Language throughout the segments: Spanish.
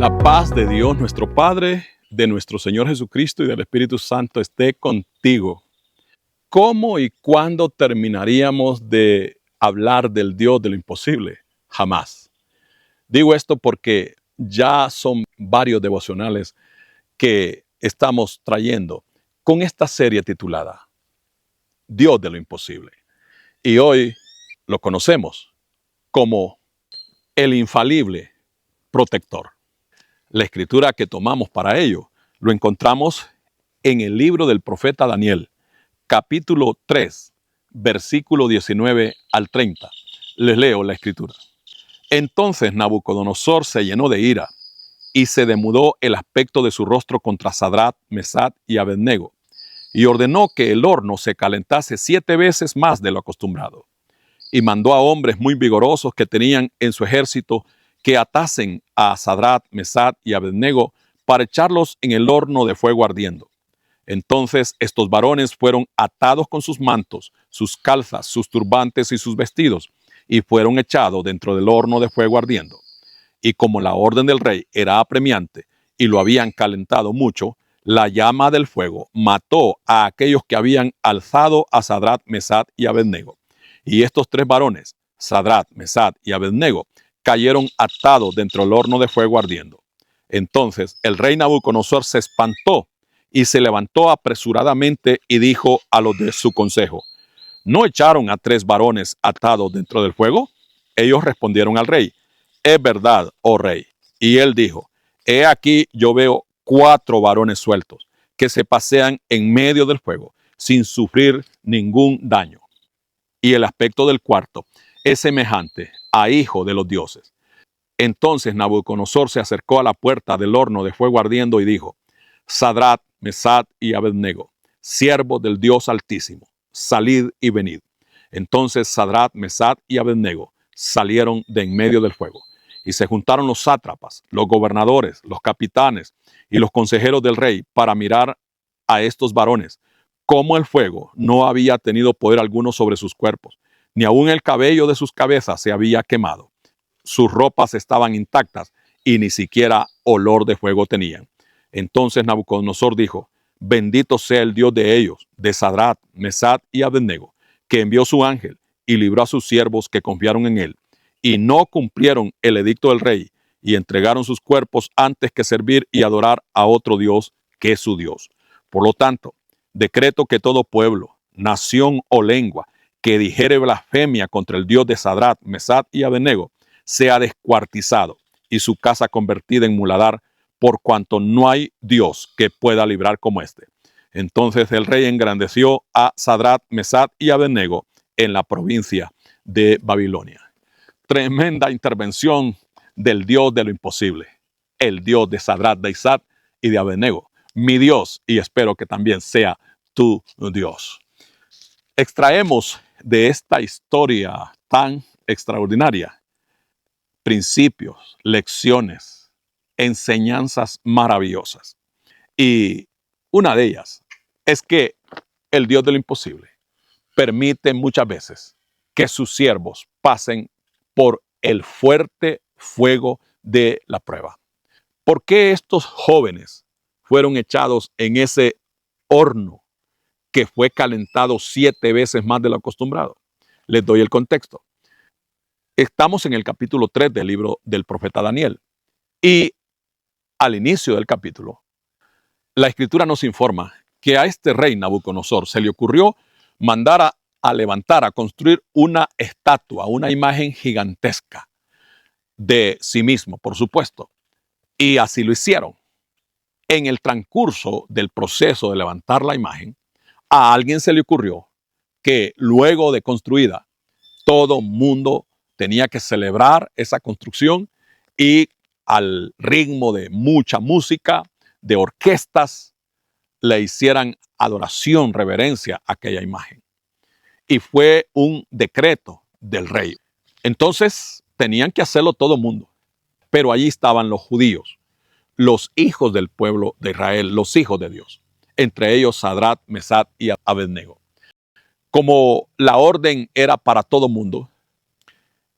La paz de Dios nuestro Padre, de nuestro Señor Jesucristo y del Espíritu Santo esté contigo. ¿Cómo y cuándo terminaríamos de hablar del Dios de lo imposible? Jamás. Digo esto porque ya son varios devocionales que estamos trayendo con esta serie titulada Dios de lo imposible. Y hoy lo conocemos como el infalible protector. La escritura que tomamos para ello lo encontramos en el libro del profeta Daniel, capítulo 3, versículo 19 al 30. Les leo la escritura. Entonces Nabucodonosor se llenó de ira y se demudó el aspecto de su rostro contra Sadrach, Mesach y Abednego, y ordenó que el horno se calentase 7 veces más de lo acostumbrado. Y mandó a hombres muy vigorosos que tenían en su ejército que atasen a Sadrach, Mesach y Abednego para echarlos en el horno de fuego ardiendo. Entonces estos varones fueron atados con sus mantos, sus calzas, sus turbantes y sus vestidos, y fueron echados dentro del horno de fuego ardiendo. Y como la orden del rey era apremiante y lo habían calentado mucho, la llama del fuego mató a aquellos que habían alzado a Sadrach, Mesach y Abednego. Y estos 3 varones, Sadrach, Mesach y Abednego, cayeron atados dentro del horno de fuego ardiendo. Entonces el rey Nabucodonosor se espantó y se levantó apresuradamente y dijo a los de su consejo: ¿no echaron a 3 varones atados dentro del fuego? Ellos respondieron al rey: es verdad, oh rey. Y él dijo: he aquí yo veo 4 varones sueltos que se pasean en medio del fuego sin sufrir ningún daño. Y el aspecto del cuarto es semejante a hijo de los dioses. Entonces Nabucodonosor se acercó a la puerta del horno de fuego ardiendo y dijo: Sadrach, Mesach y Abednego, siervos del Dios Altísimo, salid y venid. Entonces Sadrach, Mesach y Abednego salieron de en medio del fuego. Y se juntaron los sátrapas, los gobernadores, los capitanes y los consejeros del rey para mirar a estos varones, cómo el fuego no había tenido poder alguno sobre sus cuerpos, ni aun el cabello de sus cabezas se había quemado. Sus ropas estaban intactas y ni siquiera olor de fuego tenían. Entonces Nabucodonosor dijo: bendito sea el Dios de ellos, de Sadrach, Mesach y Abednego, que envió su ángel y libró a sus siervos que confiaron en él, y no cumplieron el edicto del rey, y entregaron sus cuerpos antes que servir y adorar a otro Dios que es su Dios. Por lo tanto, decreto que todo pueblo, nación o lengua que dijere blasfemia contra el Dios de Sadrach, Mesach y Abednego sea descuartizado y su casa convertida en muladar, por cuanto no hay Dios que pueda librar como este. Entonces el rey engrandeció a Sadrach, Mesach y Abednego en la provincia de Babilonia. Tremenda intervención del Dios de lo imposible, el Dios de Sadrach, de Mesach y de Abednego, mi Dios, y espero que también sea tu Dios. Extraemos de esta historia tan extraordinaria principios, lecciones, enseñanzas maravillosas. Y una de ellas es que el Dios de lo imposible permite muchas veces que sus siervos pasen por el fuerte fuego de la prueba. ¿Por qué estos jóvenes fueron echados en ese horno que fue calentado 7 veces más de lo acostumbrado? Les doy el contexto. Estamos en el capítulo 3 del libro del profeta Daniel. Y al inicio del capítulo, la escritura nos informa que a este rey Nabucodonosor se le ocurrió mandar a levantar, a construir una estatua, una imagen gigantesca de sí mismo, por supuesto. Y así lo hicieron. En el transcurso del proceso de levantar la imagen, a alguien se le ocurrió que luego de construida, todo mundo tenía que celebrar esa construcción y al ritmo de mucha música, de orquestas, le hicieran adoración, reverencia a aquella imagen. Y fue un decreto del rey. Entonces tenían que hacerlo todo el mundo. Pero allí estaban los judíos, los hijos del pueblo de Israel, los hijos de Dios. Entre ellos Sadrach, Mesach y Abednego. Como la orden era para todo el mundo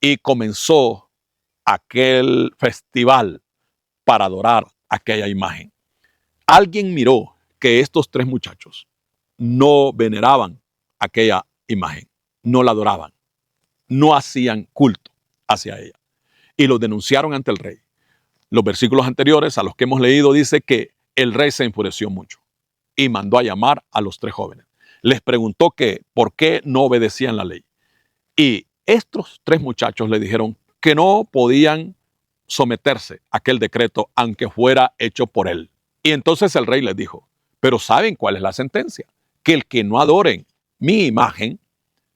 y comenzó aquel festival para adorar aquella imagen. Alguien miró que estos 3 muchachos no veneraban aquella imagen, no la adoraban, no hacían culto hacia ella y los denunciaron ante el rey. Los versículos anteriores a los que hemos leído dice que el rey se enfureció mucho y mandó a llamar a los 3 jóvenes. Les preguntó que por qué no obedecían la ley. Y estos 3 muchachos le dijeron que no podían someterse a aquel decreto aunque fuera hecho por él. Y entonces el rey les dijo, pero ¿saben cuál es la sentencia? Que el que no adoren mi imagen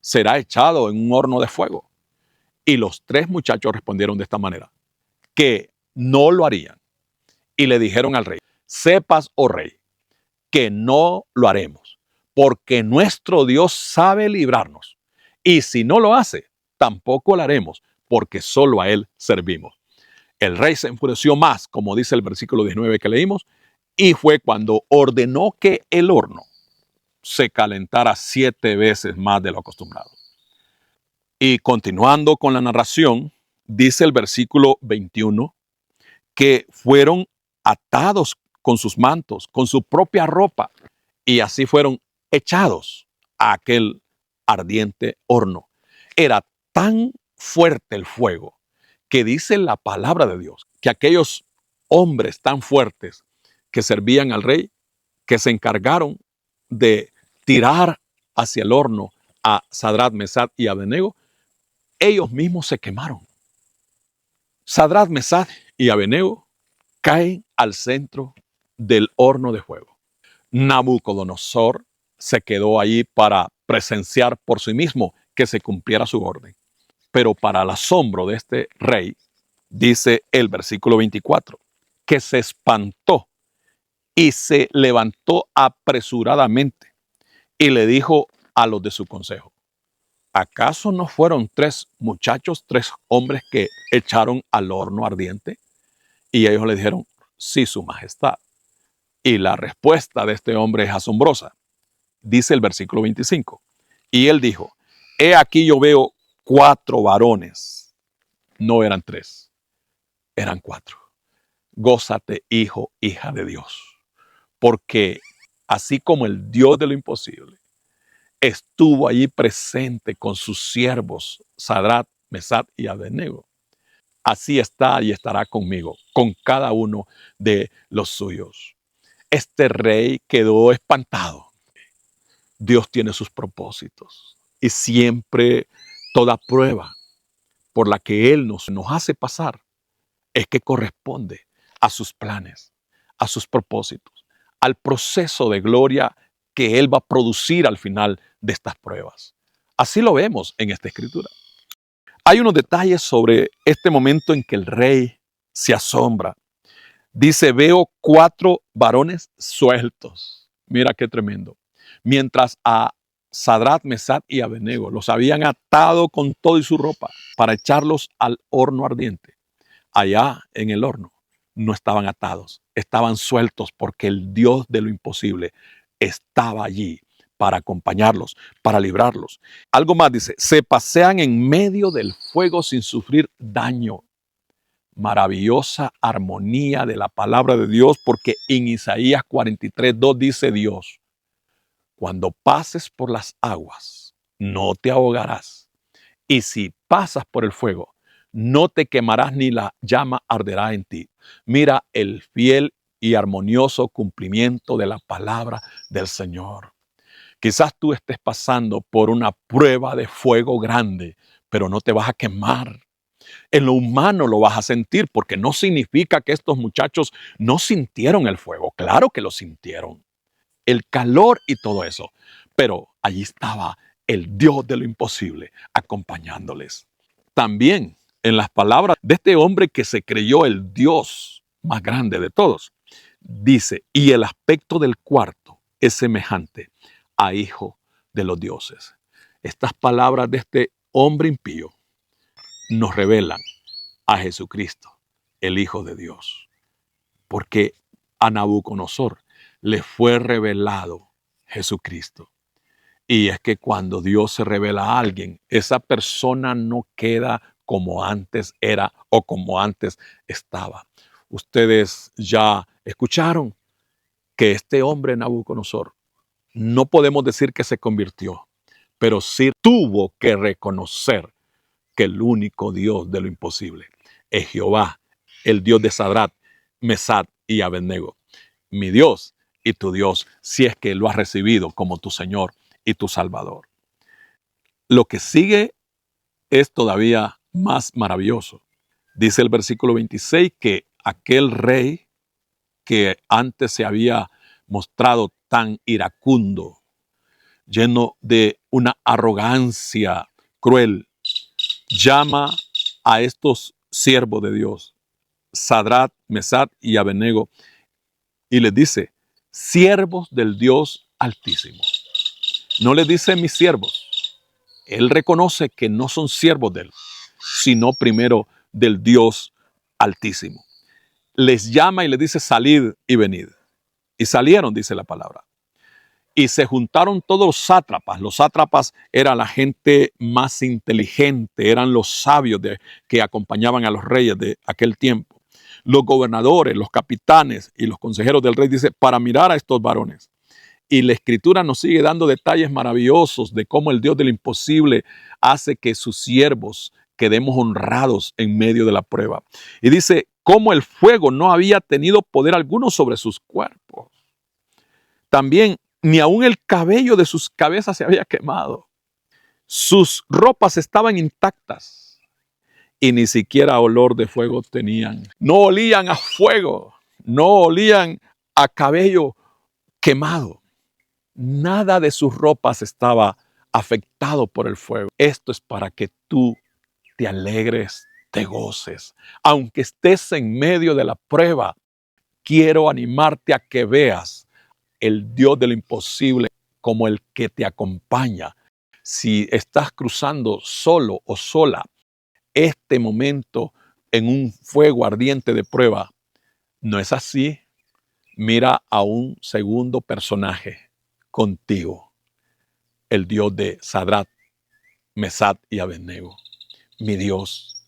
será echado en un horno de fuego. Y los 3 muchachos respondieron de esta manera, que no lo harían. Y le dijeron al rey, sepas, oh rey, que no lo haremos, porque nuestro Dios sabe librarnos. Y si no lo hace, tampoco lo haremos, porque solo a él servimos. El rey se enfureció más, como dice el versículo 19 que leímos, y fue cuando ordenó que el horno se calentara 7 veces más de lo acostumbrado. Y continuando con la narración, dice el versículo 21 que fueron atados con sus mantos, con su propia ropa, y así fueron echados a aquel ardiente horno. Era tan fuerte el fuego que dice la palabra de Dios que aquellos hombres tan fuertes que servían al rey, que se encargaron de tirar hacia el horno a Sadrach, Mesach y Abednego, ellos mismos se quemaron. Sadrach, Mesach y Abednego caen al centro del horno de fuego. Nabucodonosor se quedó allí para presenciar por sí mismo que se cumpliera su orden. Pero para el asombro de este rey, dice el versículo 24, que se espantó y se levantó apresuradamente y le dijo a los de su consejo, ¿acaso no fueron 3 muchachos, 3 hombres que echaron al horno ardiente? Y ellos le dijeron, sí, su majestad. Y la respuesta de este hombre es asombrosa. Dice el versículo 25. Y él dijo, he aquí yo veo 4 varones. No eran 3, eran 4. Gózate, hijo, hija de Dios. Porque así como el Dios de lo imposible estuvo allí presente con sus siervos, Sadrach, Mesach y Abednego, así está y estará conmigo, con cada uno de los suyos. Este rey quedó espantado. Dios tiene sus propósitos y siempre toda prueba por la que Él nos hace pasar es que corresponde a sus planes, a sus propósitos, al proceso de gloria que Él va a producir al final de estas pruebas. Así lo vemos en esta escritura. Hay unos detalles sobre este momento en que el rey se asombra. Dice, veo 4 varones sueltos. Mira qué tremendo. Mientras a Sadrach, Mesach y Abednego los habían atado con todo y su ropa para echarlos al horno ardiente. Allá en el horno no estaban atados, estaban sueltos porque el Dios de lo imposible estaba allí para acompañarlos, para librarlos. Algo más dice, se pasean en medio del fuego sin sufrir daño. Maravillosa armonía de la palabra de Dios, porque en Isaías 43:2 dice Dios, cuando pases por las aguas, no te ahogarás. Y si pasas por el fuego, no te quemarás ni la llama arderá en ti. Mira el fiel y armonioso cumplimiento de la palabra del Señor. Quizás tú estés pasando por una prueba de fuego grande, pero no te vas a quemar. En lo humano lo vas a sentir porque no significa que estos muchachos no sintieron el fuego. Claro que lo sintieron. El calor y todo eso. Pero allí estaba el Dios de lo imposible acompañándoles. También en las palabras de este hombre que se creyó el Dios más grande de todos, dice, y el aspecto del cuarto es semejante a hijo de los dioses. Estas palabras de este hombre impío nos revelan a Jesucristo, el Hijo de Dios. Porque a Nabucodonosor le fue revelado Jesucristo. Y es que cuando Dios se revela a alguien, esa persona no queda como antes era o como antes estaba. Ustedes ya escucharon que este hombre Nabucodonosor, no podemos decir que se convirtió, pero sí tuvo que reconocer que el único Dios de lo imposible es Jehová, el Dios de Sadrach, Mesach y Abednego. Mi Dios y tu Dios, si es que lo has recibido como tu Señor y tu Salvador. Lo que sigue es todavía más maravilloso. Dice el versículo 26 que aquel rey que antes se había mostrado tan iracundo, lleno de una arrogancia cruel, llama a estos siervos de Dios, Sadrach, Mesach y Abednego, y les dice, siervos del Dios Altísimo. No les dice mis siervos. Él reconoce que no son siervos de él, sino primero del Dios Altísimo. Les llama y les dice, salid y venid. Y salieron, dice la palabra. Y se juntaron todos los sátrapas. Los sátrapas eran la gente más inteligente, eran los sabios que acompañaban a los reyes de aquel tiempo. Los gobernadores, los capitanes y los consejeros del rey, dice, para mirar a estos varones. Y la Escritura nos sigue dando detalles maravillosos de cómo el Dios del imposible hace que sus siervos quedemos honrados en medio de la prueba. Y dice, cómo el fuego no había tenido poder alguno sobre sus cuerpos. También ni aun el cabello de sus cabezas se había quemado. Sus ropas estaban intactas y ni siquiera olor de fuego tenían. No olían a fuego, no olían a cabello quemado. Nada de sus ropas estaba afectado por el fuego. Esto es para que tú te alegres, te goces. Aunque estés en medio de la prueba, quiero animarte a que veas el Dios de lo imposible como el que te acompaña. Si estás cruzando solo o sola este momento en un fuego ardiente de prueba, no es así. Mira a un segundo personaje contigo, el Dios de Sadrach, Mesach y Abednego. Mi Dios,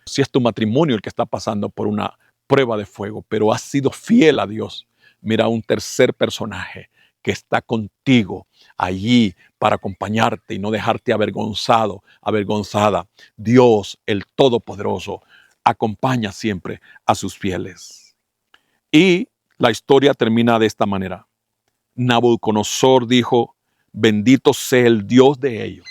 si es tu matrimonio el que está pasando por una prueba de fuego, pero has sido fiel a Dios, mira a un tercer personaje que está contigo allí para acompañarte y no dejarte avergonzado, avergonzada. Dios, el Todopoderoso, acompaña siempre a sus fieles. Y la historia termina de esta manera. Nabucodonosor dijo, bendito sea el Dios de ellos.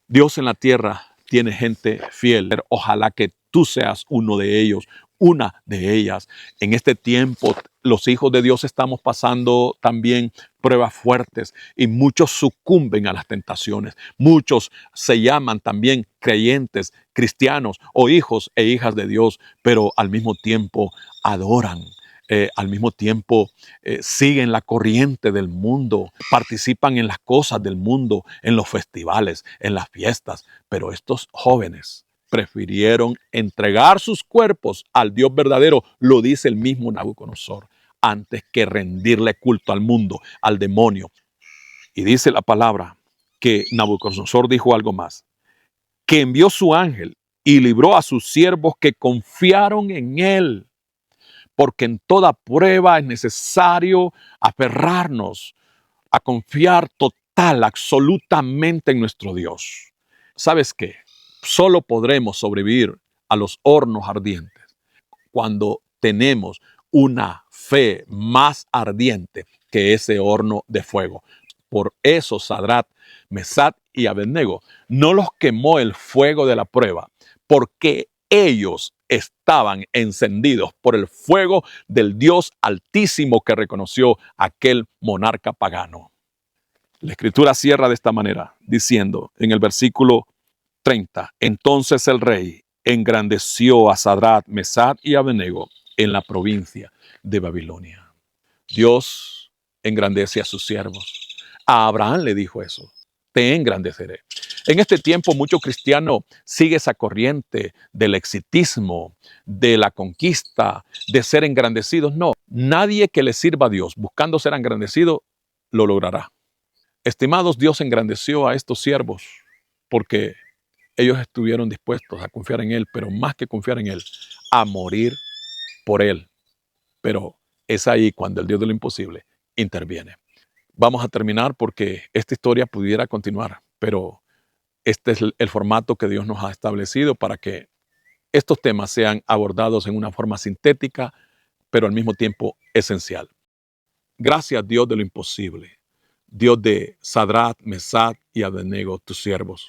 Dios en la tierra tiene gente fiel. Ojalá que tú seas uno de ellos, una de ellas. En este tiempo, los hijos de Dios estamos pasando también pruebas fuertes y muchos sucumben a las tentaciones. Muchos se llaman también creyentes, cristianos o hijos e hijas de Dios, pero al mismo tiempo adoran. Al mismo tiempo siguen la corriente del mundo, participan en las cosas del mundo, en los festivales, en las fiestas, pero estos jóvenes prefirieron entregar sus cuerpos al Dios verdadero, lo dice el mismo Nabucodonosor, antes que rendirle culto al mundo, al demonio. Y dice la palabra que Nabucodonosor dijo algo más, que envió su ángel y libró a sus siervos que confiaron en él. Porque en toda prueba es necesario aferrarnos a confiar total, absolutamente en nuestro Dios. ¿Sabes qué? Solo podremos sobrevivir a los hornos ardientes cuando tenemos una fe más ardiente que ese horno de fuego. Por eso Sadrach, Mesach y Abednego no los quemó el fuego de la prueba, porque ellos estaban encendidos por el fuego del Dios Altísimo que reconoció aquel monarca pagano. La Escritura cierra de esta manera, diciendo en el versículo 30, entonces el rey engrandeció a Sadrach, Mesach y Abednego en la provincia de Babilonia. Dios engrandece a sus siervos. A Abraham le dijo eso, te engrandeceré. En este tiempo mucho cristiano sigue esa corriente del exitismo, de la conquista, de ser engrandecidos. No, nadie que le sirva a Dios buscando ser engrandecido lo logrará. Estimados, Dios engrandeció a estos siervos porque ellos estuvieron dispuestos a confiar en Él, pero más que confiar en Él, a morir por Él, pero es ahí cuando el Dios de lo imposible interviene. Vamos a terminar porque esta historia pudiera continuar, pero este es el formato que Dios nos ha establecido para que estos temas sean abordados en una forma sintética, pero al mismo tiempo esencial. Gracias, Dios de lo imposible, Dios de Sadrach, Mesach y Abednego, tus siervos,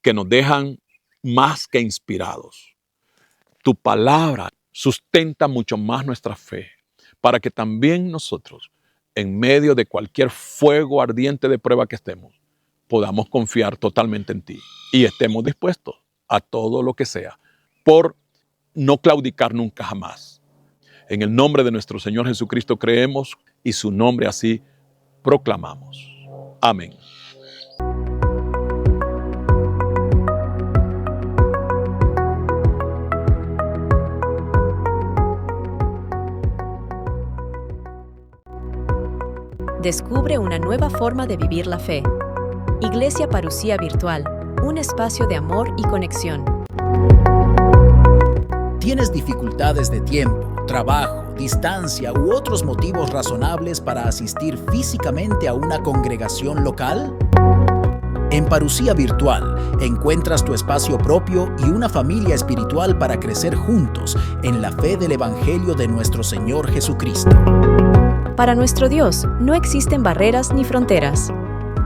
que nos dejan más que inspirados. Tu palabra sustenta mucho más nuestra fe, para que también nosotros, en medio de cualquier fuego ardiente de prueba que estemos, podamos confiar totalmente en ti y estemos dispuestos a todo lo que sea, por no claudicar nunca jamás. En el nombre de nuestro Señor Jesucristo creemos y su nombre así proclamamos. Amén. Descubre una nueva forma de vivir la fe. Iglesia Parousia Virtual, un espacio de amor y conexión. ¿Tienes dificultades de tiempo, trabajo, distancia u otros motivos razonables para asistir físicamente a una congregación local? En Parousia Virtual encuentras tu espacio propio y una familia espiritual para crecer juntos en la fe del Evangelio de nuestro Señor Jesucristo. Para nuestro Dios no existen barreras ni fronteras.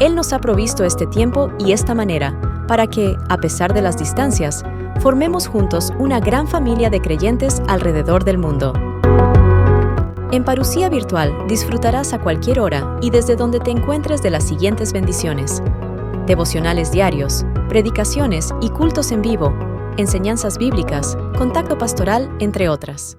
Él nos ha provisto este tiempo y esta manera para que, a pesar de las distancias, formemos juntos una gran familia de creyentes alrededor del mundo. En Parousia Virtual disfrutarás a cualquier hora y desde donde te encuentres de las siguientes bendiciones: devocionales diarios, predicaciones y cultos en vivo, enseñanzas bíblicas, contacto pastoral, entre otras.